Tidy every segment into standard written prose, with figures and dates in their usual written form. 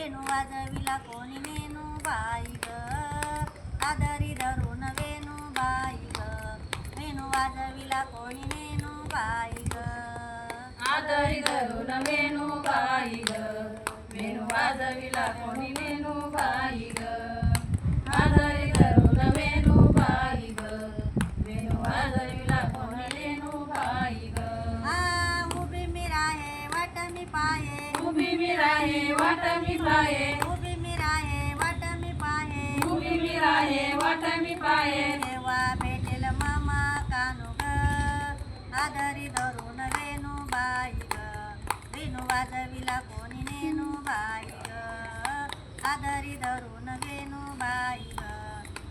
वेणू वाजविला कोणी नेनू बाई ग आदरी धरून वेणू बाई ग वेणू वाजविला कोणी नेनू बाई ग आदरी धरून वेणू बाई ग वेणू वाजविला कोणी नेनू बाई ग आदरी धरून वेणू बाई ग वेणू वाजविला कोणी नेनू बाई ग उभी मी राहे वाट मी पाये उभी मी राहे वाट मी पाये उभी मी राहे वाट मी पाये उभी मी राहे वाट मी पाये तेव्हा भेटेल मामा कानू ग आदरी धरून वेणू बाई ग वेणू वाजविला कोणी नेनू बाई ग आदरी धरून वेणू बाई ग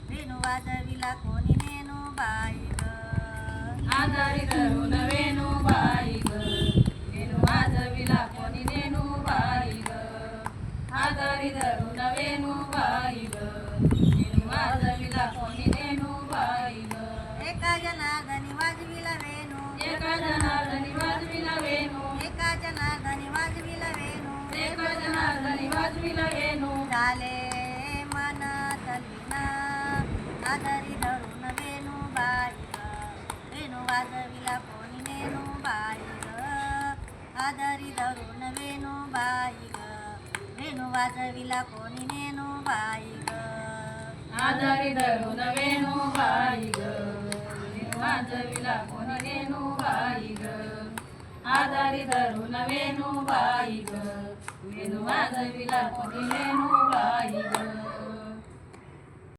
वेणू वाजविला कोणी नेनू बाई ग आदरी धरून वेणू बाई ग वेणू वाजविला कोणी नेनू बाई ग आदरी धरून वेणू बाई ग वेणू वाजविला कोणी नेनू बाई ग एका जनार्दनी वाजविला वेणू एका जनार्दनी वाजविला वेणू एका जनार्दनी वाजविला वेणू एका जनार्दनी वाजविला वेणू झाले मन तल्लीना आदरी धरून वेणू बाई ग वेणू वाजविला कोणी नेनू बाई ग आदरी धरून वेणू बाई ग वेणू वाजविला कोणी नेनू बाई ग आदरी धरून वेणू बाई ग वेणू वाजविला कोणी नेनू बाई ग आदरी धरून वेणू बाई ग वेणू वाजविला कोणी नेनू बाई ग